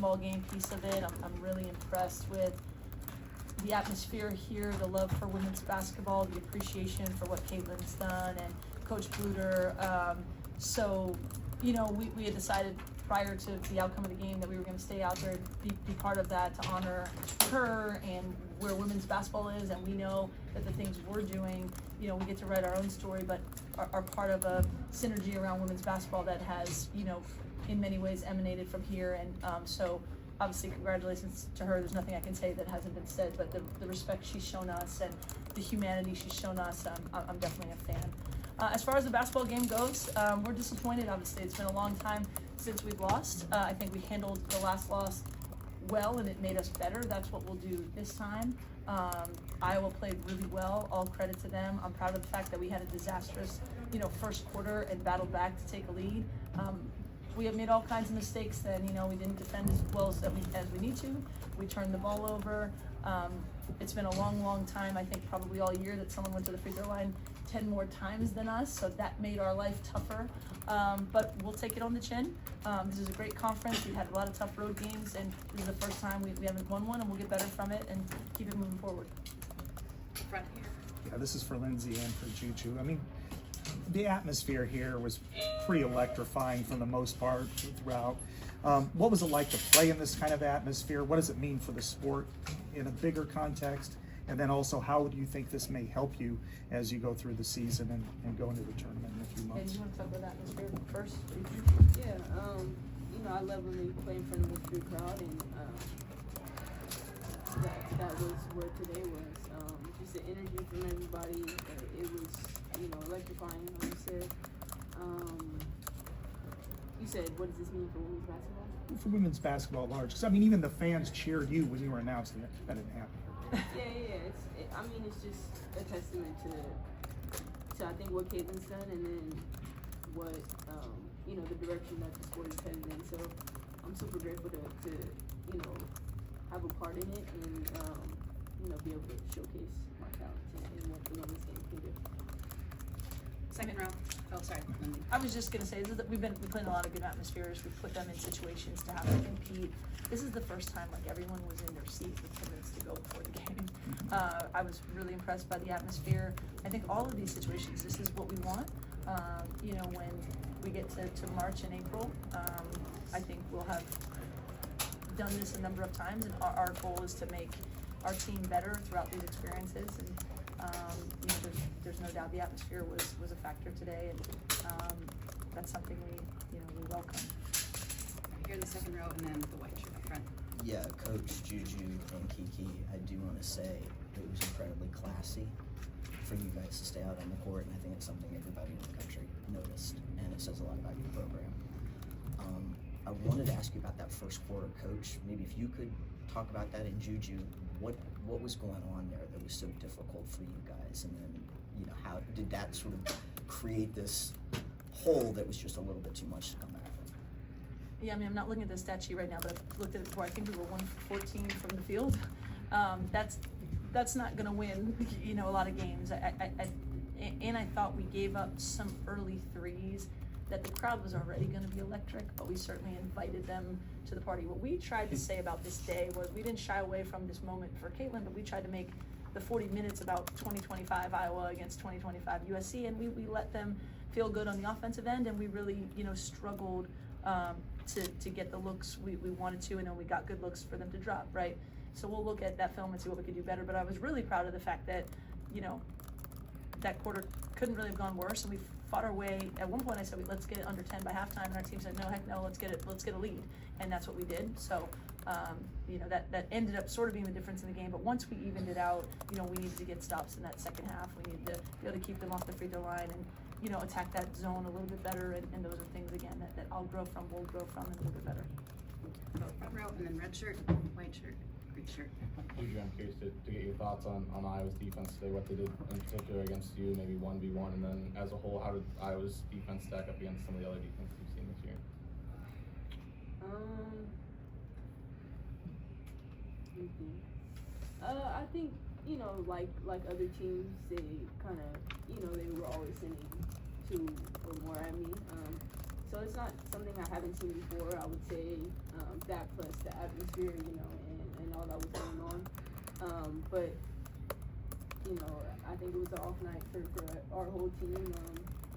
basketball game piece of it. I'm really impressed with the atmosphere here, the love for women's basketball, the appreciation for what Caitlin's done, and Coach Bluter. So, you know, we had decided prior to the outcome of the game that we were going to stay out there, be part of that to honor her and where women's basketball is. And we know that the things we're doing, you know, we get to write our own story, but are part of a synergy around women's basketball that has, you know, in many ways emanated from here. And so obviously congratulations to her. There's nothing I can say that hasn't been said, but the respect she's shown us and the humanity she's shown us, I'm definitely a fan. As far as the basketball game goes, we're disappointed. Obviously, it's been a long time since we've lost. I think we handled the last loss well, and it made us better. That's what we'll do this time. Iowa played really well. All credit to them. I'm proud of the fact that we had a disastrous, you know, first quarter and battled back to take a lead. We have made all kinds of mistakes. Then, you know, we didn't defend as well as we need to. We turned the ball over. It's been a long time, I think probably all year, that someone went to the free throw line 10 more times than us, so that made our life tougher. But we'll take it on the chin. This is a great conference. We've had a lot of tough road games, and this is the first time we haven't won one, and we'll get better from it and keep it moving forward. Front here. Yeah, this is for Lindsay and for JuJu. I mean, the atmosphere here was pretty electrifying for the most part throughout. What was it like to play in this kind of atmosphere? What does it mean for the sport in a bigger context? And then also, how do you think this may help you as you go through the season and go into the tournament in a few months? And you want to talk about atmosphere first? Yeah, you know, I love when we play in front of a big crowd, and that was where today was. Just the energy from everybody. It was, you know, electrifying, like you said. You said, what does this mean for women's basketball? For women's basketball at large, because I mean, even the fans cheered you when you were announcing it. That didn't happen. Yeah. I mean, it's just a testament to I think what Caitlin's done, and then what you know, the direction that the sport is headed in. So I'm super grateful to you know, have a part in it, and you know, be able to showcase my talents and what the women's game can do. Second row. Oh, sorry. I was just gonna say that we played in a lot of good atmospheres. We put them in situations to have to compete. This is the first time like everyone was in their seat with 10 minutes to go before the game. I was really impressed by the atmosphere. I think all of these situations, this is what we want. You know, when we get to March and April, I think we'll have done this a number of times, and our goal is to make our team better throughout these experiences. And you know, there's no doubt the atmosphere was a factor today, and that's something we welcome. Here in the second row, and then the white shirt up front. Yeah, Coach JuJu and Kiki, I do want to say it was incredibly classy for you guys to stay out on the court, and I think it's something everybody in the country noticed, and it says a lot about your program. I wanted to ask you about that first quarter, Coach. Maybe if you could talk about that in JuJu, what was going on there that was so difficult for you guys, and then, you know, how did that sort of create this hole that was just a little bit too much to come back from? Yeah, I mean, I'm not looking at the stat sheet right now, but I've looked at it before. I think we were 1 for 14 from the field. That's not going to win, you know, a lot of games. And I thought we gave up some early threes that the crowd was already going to be electric, but we certainly invited them to the party. What we tried to say about this day was we didn't shy away from this moment for Caitlin, but we tried to make the 40 minutes about 2025 Iowa against 2025 USC, and we let them feel good on the offensive end, and we really, you know, struggled to get the looks we wanted to, and then we got good looks for them to drop, right? So we'll look at that film and see what we could do better, but I was really proud of the fact that, you know, that quarter couldn't really have gone worse, and we fought our way. At one point I said, let's get it under 10 by halftime, and our team said, no, heck no, let's get a lead, and that's what we did. So you know, that ended up sort of being the difference in the game, but once we evened it out, you know, we needed to get stops in that second half. We needed to be able to keep them off the free throw line and, you know, attack that zone a little bit better, and those are things, again, that I'll grow from, we'll grow from, and a little bit better. Front row, and then red shirt, white shirt, green shirt. JuJu, I'm curious to get your thoughts on Iowa's defense today, what they did in particular against you, maybe 1v1, and then as a whole, how did Iowa's defense stack up against some of the other defenses you've seen this year? I think, you know, like other teams, they kind of, you know, they were always sending 2 or more at me. So So it's not something I haven't seen before. I would say that plus the atmosphere, you know, and all that was going on. But you know, I think it was an off night for our whole team, and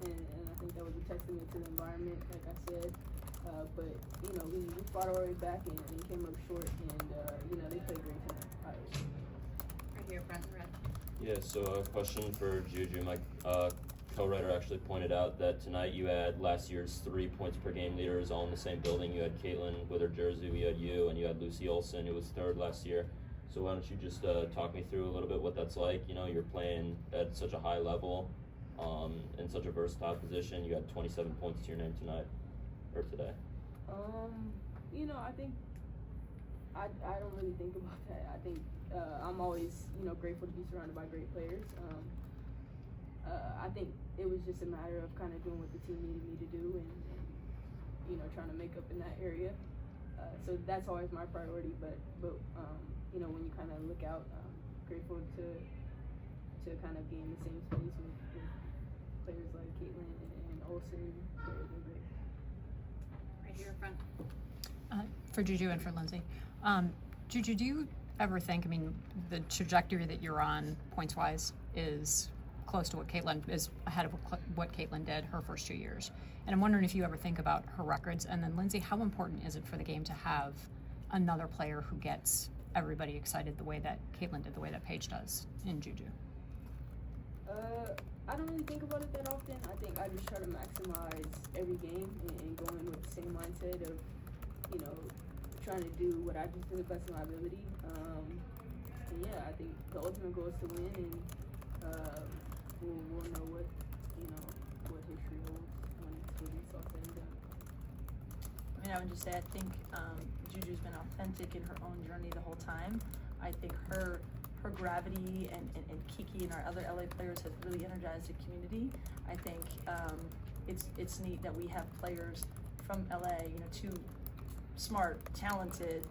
I think that was a testament to the environment, like I said. But you know, we fought our way back and came up short, and you know, they played great tonight. Right here, front red. Yeah, so a question for JuJu. My co-writer actually pointed out that tonight you had last year's 3 points per game leaders all in the same building. You had Caitlin with her jersey, we had you, and you had Lucy Olson, who was third last year. So why don't you just talk me through a little bit what that's like? You know, you're playing at such a high level, in such a versatile position. You had 27 points to your name tonight, or today. You know, I think I don't really think about that. I think I'm always, you know, grateful to be surrounded by great players. I think it was just a matter of kind of doing what the team needed me to do and you know, trying to make up in that area. So that's always my priority. But you know, when you kind of look out, grateful to kind of be in the same space with players like Caitlin and Olsen. They're great. Right here, front. For JuJu and for Lindsay. JuJu, do you ever think, I mean, the trajectory that you're on points-wise is close to what Caitlin is ahead of what Caitlin did her first 2 years. And I'm wondering if you ever think about her records. And then Lindsay, how important is it for the game to have another player who gets everybody excited the way that Caitlin did, the way that Paige does in JuJu? I don't really think about it that often. I think I just try to maximize every game and go in with the same mindset of, you know, trying to do what I do to the best of my ability. And yeah, I think the ultimate goal is to win, and we'll know what, you know, what history holds when it's all said and done. I mean, I would just say I think JuJu's been authentic in her own journey the whole time. I think her gravity and Kiki and our other LA players have really energized the community. I think it's neat that we have players from LA, you know, two smart, talented,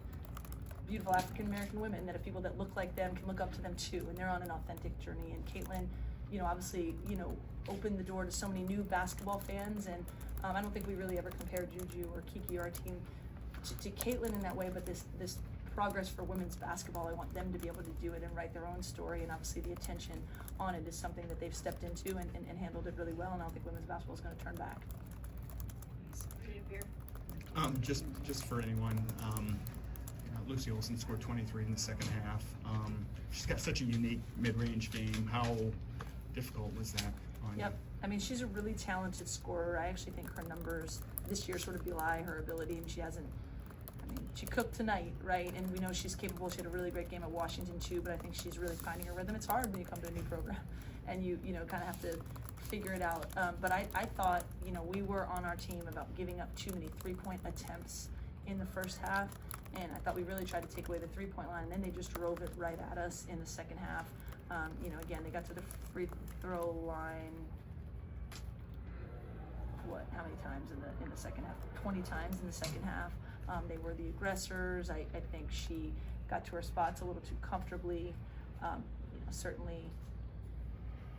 beautiful African American women that have people that look like them can look up to them too, and they're on an authentic journey. And Caitlin, you know, obviously, you know, opened the door to so many new basketball fans, and I don't think we really ever compared JuJu or Kiki or our team to Caitlin in that way, but this progress for women's basketball, I want them to be able to do it and write their own story, and obviously the attention on it is something that they've stepped into and handled it really well, and I don't think women's basketball is going to turn back. Right up here. Just for anyone, Lucy Olson scored 23 in the second half. She's got such a unique mid-range game. How difficult was that on you? Yep. I mean, she's a really talented scorer. I actually think her numbers this year sort of belie her ability, and she hasn't, I mean, she cooked tonight, right? And we know she's capable. She had a really great game at Washington too, but I think she's really finding her rhythm. It's hard when you come to a new program and you know, kind of have to figure it out. But I thought, you know, we were on our team about giving up too many three-point attempts in the first half, and I thought we really tried to take away the three-point line, and then they just drove it right at us in the second half. You know, again, they got to the free throw line, how many times in the second half? 20 times in the second half. They were the aggressors. I think she got to her spots a little too comfortably. You know, certainly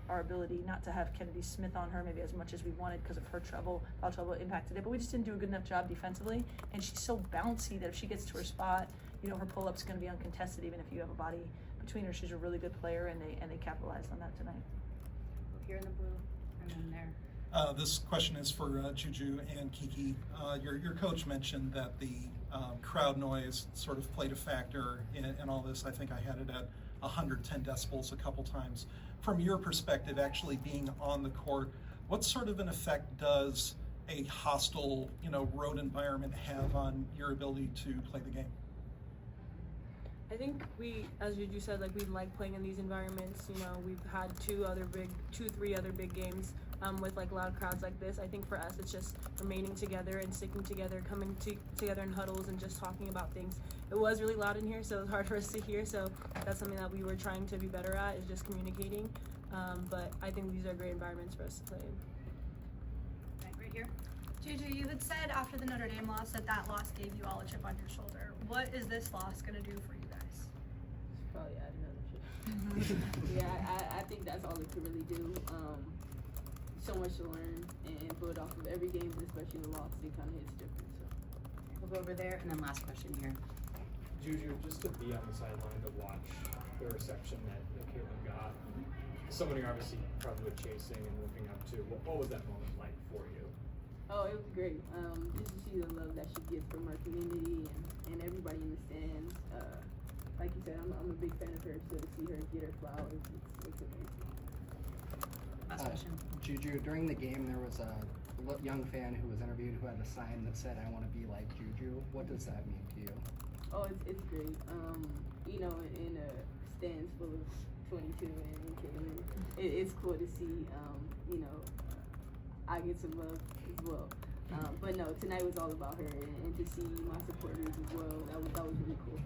our ability not to have Kennedy Smith on her maybe as much as we wanted because of her foul trouble impacted it, but we just didn't do a good enough job defensively. And she's so bouncy that if she gets to her spot, you know, her pull-up's going to be uncontested even if you have a body between her. She's a really good player, and they capitalized on that tonight. Up here in the blue, and then there. This question is for JuJu and Kiki. Your coach mentioned that the crowd noise sort of played a factor in all this. I think I had it at 110 decibels a couple times. From your perspective, actually being on the court, what sort of an effect does a hostile, you know, road environment have on your ability to play the game? I think we, as JuJu said, like we like playing in these environments. You know, we've had three other big games with like loud crowds like this. I think for us, it's just remaining together and sticking together, coming together in huddles and just talking about things. It was really loud in here, so it was hard for us to hear. So that's something that we were trying to be better at, is just communicating. But I think these are great environments for us to play in. Right here. JuJu, you had said after the Notre Dame loss that loss gave you all a chip on your shoulder. What is this loss going to do for you guys? Probably add another chip. Yeah, I think that's all it could really do. so much to learn and build off of every game, especially the loss. It kind of hits different. So We'll go over there, and then last question here. Juju, just to be on the sideline to watch the reception that Caitlin got, someone you're obviously probably chasing and looking up to, what was that moment like for you? Oh, it was great. Just to see the love that she gets from our community and everybody in the stands. Like you said, I'm a big fan of her, so to see her get her flowers, it's amazing. Last question. Juju, during the game, there was a young fan who was interviewed who had a sign that said, "I want to be like Juju." What does that mean to you? Oh, it's great. You know, in a stands full of 22 and Caitlin, it's cool to see. You know, I get some love as well. But no, tonight was all about her, and to see my supporters as well. That was really cool.